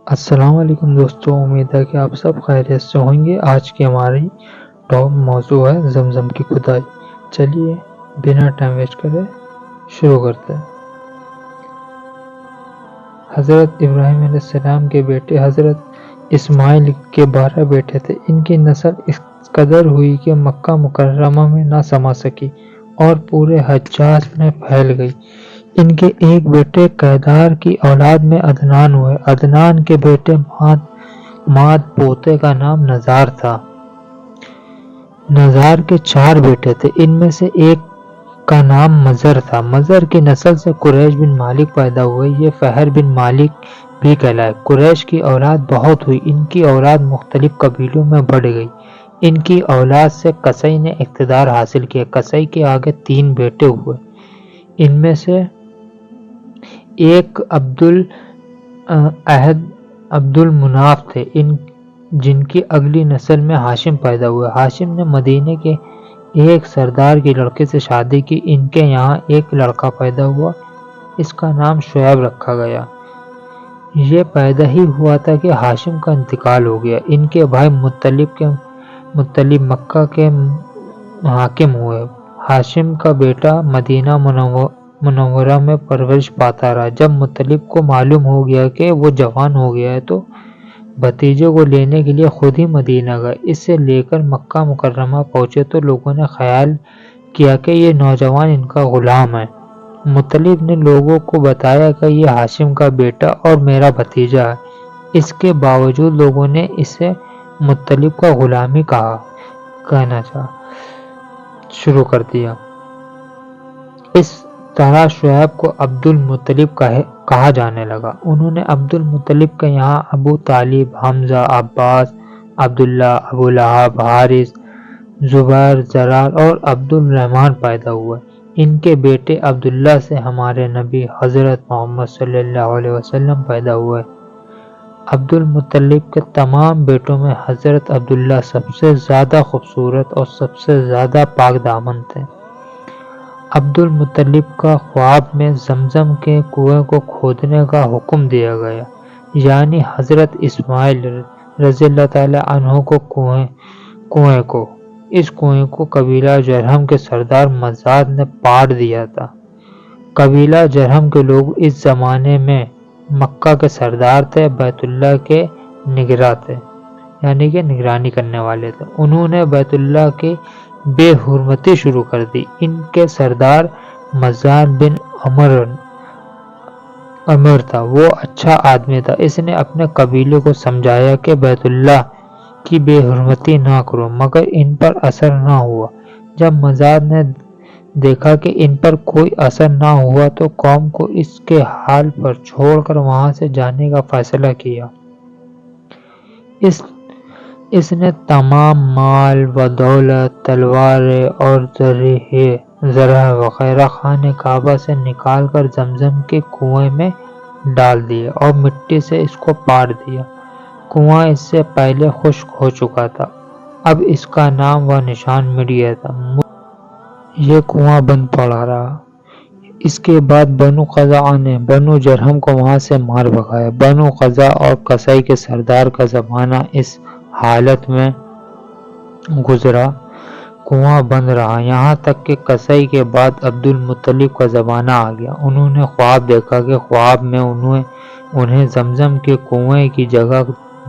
السلام علیکم دوستوں، امید ہے کہ آپ سب خیریت سے ہوں گے۔ آج کی ہماری ٹاپ موضوع ہے زمزم کی کھدائی۔ چلیے بنا ٹائم ویسٹ کرے شروع کرتے ہیں۔ حضرت ابراہیم علیہ السلام کے بیٹے حضرت اسماعیل کے 12 بیٹے تھے۔ ان کی نسل اس قدر ہوئی کہ مکہ مکرمہ میں نہ سما سکی اور پورے حجاز میں پھیل گئی۔ ان کے ایک بیٹے کیدار کی اولاد میں عدنان ہوئے۔ عدنان کے بیٹے ماد پوتے کا نام نزار تھا۔ نزار کے 4 بیٹے تھے، ان میں سے ایک کا نام مزر تھا۔ مزر کی نسل سے قریش بن مالک پیدا ہوئے، یہ فہر بن مالک بھی کہلائے۔ قریش کی اولاد بہت ہوئی، ان کی اولاد مختلف قبیلوں میں بڑھ گئی۔ ان کی اولاد سے قصی نے اقتدار حاصل کیا۔ قصی کے آگے 3 بیٹے ہوئے، ان میں سے ایک عبد المناف تھے، جن کی اگلی نسل میں ہاشم پیدا ہوئے۔ ہاشم نے مدینے کے ایک سردار کی لڑکی سے شادی کی، ان کے یہاں ایک لڑکا پیدا ہوا، اس کا نام شعیب رکھا گیا۔ یہ پیدا ہی ہوا تھا کہ ہاشم کا انتقال ہو گیا۔ ان کے بھائی مطلب مکہ کے حاکم ہوئے۔ ہاشم کا بیٹا مدینہ منورہ میں پرورش پاتا رہا۔ جب مطلب کو معلوم ہو گیا کہ وہ جوان ہو گیا ہے تو بھتیجے کو لینے کے لیے خود ہی مدینہ گئے۔ اسے لے کر مکہ مکرمہ پہنچے تو لوگوں نے خیال کیا کہ یہ نوجوان ان کا غلام ہے۔ مطلب نے لوگوں کو بتایا کہ یہ ہاشم کا بیٹا اور میرا بھتیجا ہے۔ اس کے باوجود لوگوں نے اسے مطلب کا غلامی کہنا شروع کر دیا۔ اس طرح شعیب کو عبد المطلب کہا جانے لگا۔ انہوں نے عبد المطلب کے یہاں ابو طالب، حمزہ، عباس، عبداللہ، ابو لہب، حارث، زبیر، زرار اور عبد الرحمن پیدا ہوئے۔ ان کے بیٹے عبداللہ سے ہمارے نبی حضرت محمد صلی اللہ علیہ وسلم پیدا ہوئے۔ عبد المطلب کے تمام بیٹوں میں حضرت عبداللہ سب سے زیادہ خوبصورت اور سب سے زیادہ پاک دامن تھے۔ عبد المطلب کا خواب میں زمزم کے کنویں کو کھودنے کا حکم دیا گیا، یعنی حضرت اسماعیل رضی اللہ تعالی عنہ کو کنویں کو۔ اس کنویں کو قبیلہ جرہم کے سردار مزاد نے پاڑ دیا تھا۔ قبیلہ جرہم کے لوگ اس زمانے میں مکہ کے سردار تھے، بیت اللہ کے نگراں تھے، یعنی کہ نگرانی کرنے والے تھے۔ انہوں نے بیت اللہ کی بے حرمتی شروع کر دی۔ ان کے سردار مزاد بن عمر تھا، وہ اچھا آدمی تھا۔ اس نے اپنے قبیلے کو سمجھایا کہ بیت اللہ کی بے حرمتی نہ کرو، مگر ان پر اثر نہ ہوا۔ جب مزاد نے دیکھا کہ ان پر کوئی اثر نہ ہوا تو قوم کو اس کے حال پر چھوڑ کر وہاں سے جانے کا فیصلہ کیا۔ اس نے تمام مال و دولت، تلواریں اور زرہ وغیرہ خانہ کعبہ سے نکال کر زمزم کے کنویں میں ڈال دیے اور مٹی سے اس کو پاڑ دیا۔ کنواں اس سے پہلے خشک ہو چکا تھا، اب اس کا نام و نشان مٹ گیا تھا۔ یہ کنواں بند پڑا رہا۔ اس کے بعد بنو قزاعہ نے بنو جرہم کو وہاں سے مار بھگایا۔ بنو قزاعہ اور قصی کے سردار کا زمانہ اس حالت میں گزرا، کنواں بند رہا، یہاں تک کہ قصی کے بعد عبد المطلب کا زمانہ آ گیا۔ انہوں نے خواب دیکھا کہ خواب میں انہیں زمزم کے کنویں کی جگہ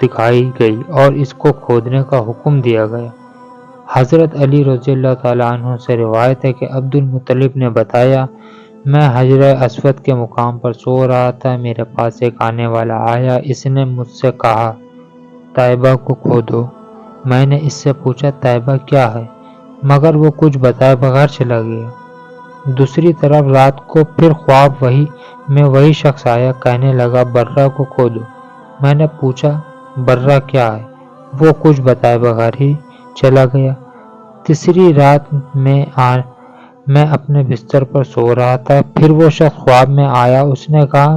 دکھائی گئی اور اس کو کھودنے کا حکم دیا گیا۔ حضرت علی رضی اللہ تعالیٰ عنہ سے روایت ہے کہ عبد المطلب نے بتایا، میں حجر اسود کے مقام پر سو رہا تھا، میرے پاس ایک آنے والا آیا، اس نے مجھ سے کہا طیبہ کو کھودو۔ میں نے اس سے پوچھا طیبہ کیا ہے، مگر وہ کچھ بتائے بغیر چلا گیا۔ دوسری طرف رات کو پھر خواب میں وہی شخص آیا، کہنے لگا برہ کو کھودو۔ میں نے پوچھا برہ کیا ہے، وہ کچھ بتائے بغیر ہی چلا گیا۔ تیسری رات میں اپنے بستر پر سو رہا تھا، پھر وہ شخص خواب میں آیا، اس نے کہا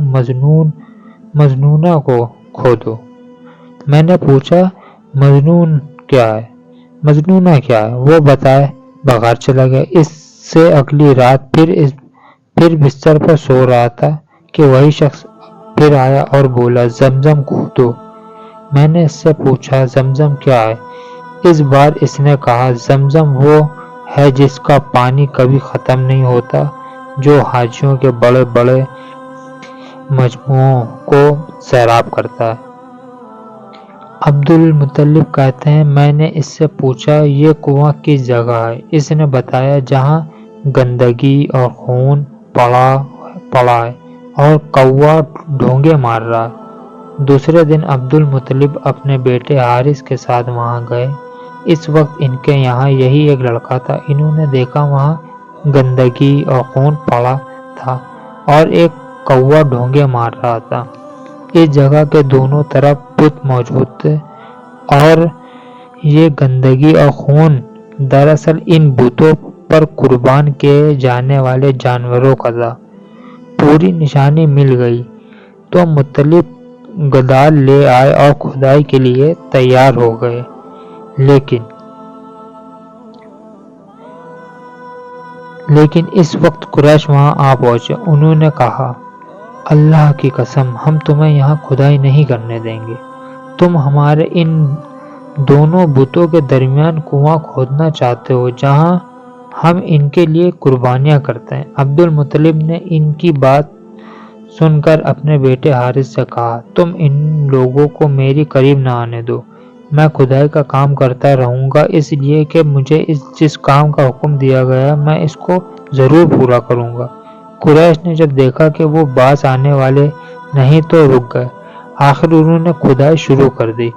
مجنونہ کو کھودو۔ میں نے پوچھا مجنونہ کیا ہے، وہ بتائے بغیر چلا گیا۔ اس سے اگلی رات پھر بستر پر سو رہا تھا کہ وہی شخص پھر آیا اور بولا زمزم کھودو۔ میں نے اس سے پوچھا زمزم کیا ہے؟ اس بار اس نے کہا زمزم وہ ہے جس کا پانی کبھی ختم نہیں ہوتا، جو حاجیوں کے بڑے بڑے مجموعوں کو سیراب کرتا ہے۔ عبد المطلب کہتے ہیں میں نے اس سے پوچھا یہ کنواں کس جگہ ہے؟ اس نے بتایا جہاں گندگی اور خون پڑا ہے اور کوا ڈھونگے مار رہا ہے۔ دوسرے دن عبد المطلب اپنے بیٹے حارث کے ساتھ وہاں گئے۔ اس وقت ان کے یہاں یہی ایک لڑکا تھا۔ انہوں نے دیکھا وہاں گندگی اور خون پڑا تھا اور ایک کوا ڈھونگے مار رہا تھا۔ اس جگہ کے دونوں طرف بت موجود تھے اور یہ گندگی اور خون دراصل ان بتوں پر قربان کیے جانے والے جانوروں کا تھا۔ پوری نشانی مل گئی تو مطلب گدال لے آئے اور کھدائی کے لیے تیار ہو گئے، لیکن اس وقت قریش وہاں آ پہنچے۔ انہوں نے کہا اللہ کی قسم ہم تمہیں یہاں کھدائی نہیں کرنے دیں گے، تم ہمارے ان دونوں بتوں کے درمیان کنواں کھودنا چاہتے ہو جہاں ہم ان کے لیے قربانیاں کرتے ہیں۔ عبد المطلب نے ان کی بات سن کر اپنے بیٹے حارث سے کہا تم ان لوگوں کو میری قریب نہ آنے دو، میں کھدائی کا کام کرتا رہوں گا، اس لیے کہ مجھے جس کام کا حکم دیا گیا میں اس کو ضرور پورا کروں گا۔ قریش نے جب دیکھا کہ وہ باز آنے والے نہیں تو رک گئے۔ آخر انہوں نے کھدائی شروع کر دی۔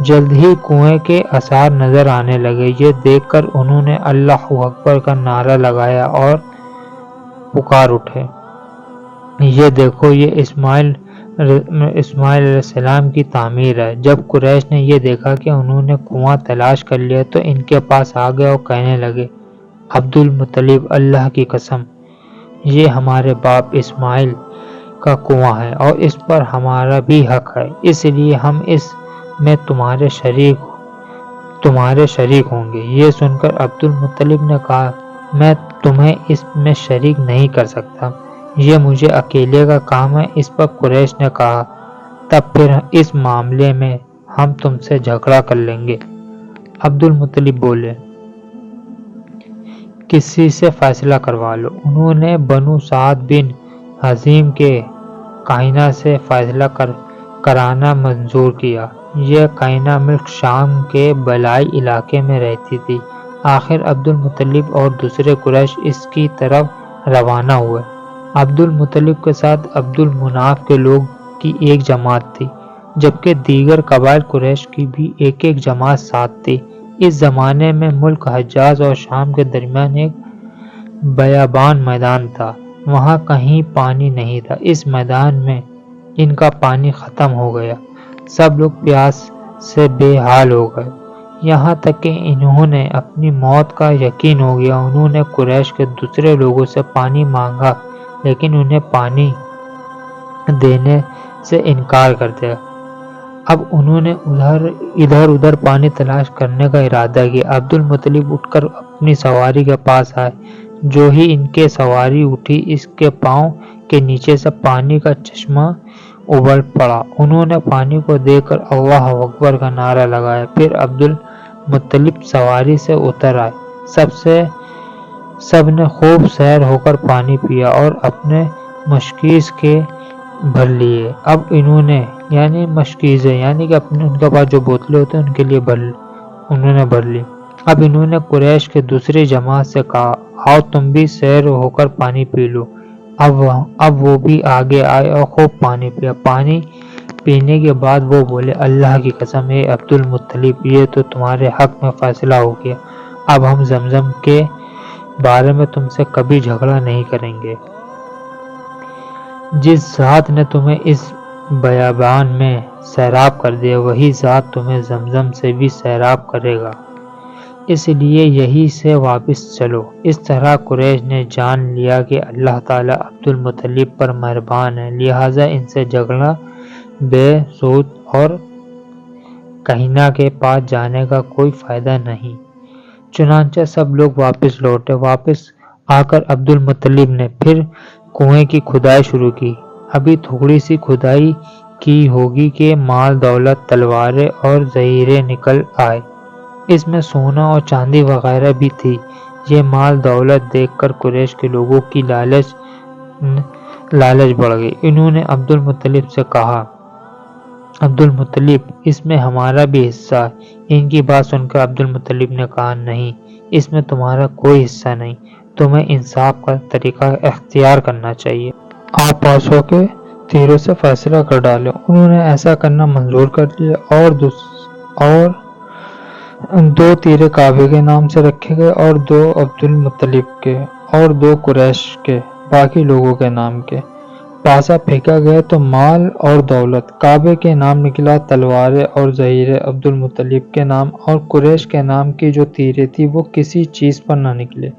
جلد ہی کنویں کے آثار نظر آنے لگے۔ یہ دیکھ کر انہوں نے اللہ اکبر کا نعرہ لگایا اور پکار اٹھے یہ دیکھو یہ اسماعیل علیہ السلام کی تعمیر ہے۔ جب قریش نے یہ دیکھا کہ انہوں نے کنواں تلاش کر لیا تو ان کے پاس آ گئے اور کہنے لگے عبد المطلب اللہ کی قسم یہ ہمارے باپ اسماعیل کا کنواں ہے اور اس پر ہمارا بھی حق ہے، اس لیے ہم اس میں تمہارے شریک ہوں گے۔ یہ سن کر عبد المطلب نے کہا میں تمہیں اس میں شریک نہیں کر سکتا، یہ مجھے اکیلے کا کام ہے۔ اس پر قریش نے کہا تب پھر اس معاملے میں ہم تم سے جھگڑا کر لیں گے۔ عبد المطلب بولے کسی سے فیصلہ کروا لو۔ انہوں نے بنو سعد بن حزیم کے کائنہ سے فیصلہ کرانا منظور کیا۔ یہ کائنہ ملک شام کے بالائی علاقے میں رہتی تھی۔ آخر عبد المطلب اور دوسرے قریش اس کی طرف روانہ ہوئے۔ عبد المطلب کے ساتھ عبد المناف کے لوگ کی ایک جماعت تھی، جبکہ دیگر قبائل قریش کی بھی ایک جماعت ساتھ تھی۔ اس زمانے میں ملک حجاز اور شام کے درمیان ایک بیابان میدان تھا، وہاں کہیں پانی نہیں تھا۔ اس میدان میں ان کا پانی ختم ہو گیا، سب لوگ پیاس سے بے حال ہو گئے، یہاں تک کہ انہوں نے اپنی موت کا یقین ہو گیا۔ انہوں نے قریش کے دوسرے لوگوں سے پانی مانگا لیکن انہیں پانی دینے سے انکار کر دیا۔ اب انہوں نے ادھر ادھر پانی تلاش کرنے کا ارادہ کیا۔ عبد المطلب اٹھ کر اپنی سواری کے پاس آئے، جو ہی ان کے سواری اٹھی اس کے پاؤں کے نیچے سے پانی کا چشمہ ابل پڑا۔ انہوں نے پانی کو دیکھ کر اللہ اکبر کا نعرہ لگایا۔ پھر عبد المطلب سواری سے اتر آئے، سب نے خوب سیر ہو کر پانی پیا اور اپنے مشکیز کے بھر لیے۔ اب انہوں نے مشکیزیں کہ ان کے پاس جو بوتلیں ہوتے ہیں ان کے لیے انہوں نے بھر لی۔ اب انہوں نے قریش کے دوسری جماعت سے کہا آؤ تم بھی سیر ہو کر پانی پی لو۔ اب وہ بھی آگے آئے اور خوب پانی پیا۔ پانی پینے کے بعد وہ بولے اللہ کی قسم اے عبد المطلب یہ تو تمہارے حق میں فیصلہ ہو گیا، اب ہم زمزم کے بارے میں تم سے کبھی جھگڑا نہیں کریں گے۔ جس ذات نے تمہیں اس بیابان میں سیراب کر دیا وہی ذات تمہیں زمزم سے بھی سیراب کرے گا، اس لیے یہی سے واپس چلو۔ اس طرح قریش نے جان لیا کہ اللہ تعالیٰ عبد المطلب پر مہربان ہے، لہٰذا ان سے جھگڑنا بے سود اور کہینہ کے پاس جانے کا کوئی فائدہ نہیں۔ چنانچہ سب لوگ واپس لوٹے۔ واپس آ کر عبد المطلب نے پھر کنویں کی کھدائی شروع کی۔ ابھی تھوڑی سی کھدائی کی ہوگی کہ مال دولت تلواریں اور زہیریں نکل آئے۔ اس میں سونا اور چاندی وغیرہ بھی تھی۔ یہ مال دولت دیکھ کر قریش کے لوگوں کی لالچ بڑھ گئی۔ انہوں نے عبد المطلب سے کہا، عبد المطلب، اس میں ہمارا بھی حصہ ہے۔ ان کی بات سن کر عبد المطلب نے کہا، نہیں، اس میں تمہارا کوئی حصہ نہیں، تمہیں انصاف کا طریقہ اختیار کرنا چاہیے۔ آپ پاسوں کے تیروں سے فیصلہ کر ڈالیں۔ انہوں نے ایسا کرنا منظور کر لیا اور 2 تیرے کعبے کے نام سے رکھے گئے اور 2 عبد المطلب کے اور 2 قریش کے باقی لوگوں کے نام کے۔ پاسا پھینکا گیا تو مال اور دولت کعبے کے نام نکلا، تلواریں اور زہیریں عبد المطلب کے نام، اور قریش کے نام کی جو تیریں تھی وہ کسی چیز پر نہ نکلے۔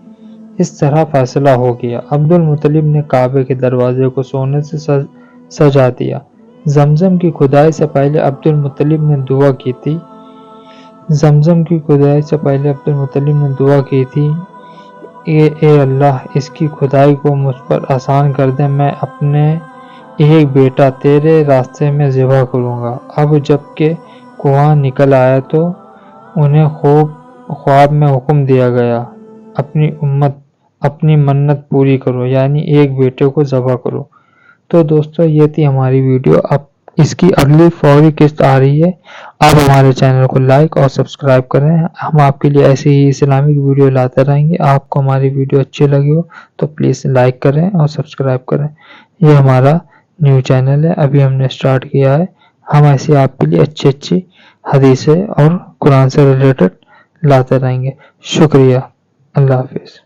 اس طرح فیصلہ ہو گیا۔ عبد المطلب نے کعبے کے دروازے کو سونے سے سجا دیا۔ زمزم کی کھدائی سے پہلے عبد المطلب نے دعا کی تھی، اے اللہ، اس کی کھدائی کو مجھ پر آسان کر دے، میں اپنے ایک بیٹا تیرے راستے میں ذبح کروں گا۔ اب جب کہ کنواں نکل آیا تو انہیں خواب میں حکم دیا گیا، اپنی منت پوری کرو، یعنی ایک بیٹے کو ذبح کرو۔ تو دوستو، یہ تھی ہماری ویڈیو۔ اب اس کی اگلی فوری قسط آ رہی ہے۔ آپ ہمارے چینل کو لائک اور سبسکرائب کریں۔ ہم آپ کے لیے ایسی ہی اسلامک ویڈیو لاتے رہیں گے۔ آپ کو ہماری ویڈیو اچھی لگی ہو تو پلیز لائک کریں اور سبسکرائب کریں۔ یہ ہمارا نیو چینل ہے، ابھی ہم نے سٹارٹ کیا ہے۔ ہم ایسی آپ کے لیے اچھی حدیثیں اور قرآن سے ریلیٹڈ لاتے رہیں گے۔ شکریہ، اللہ حافظ۔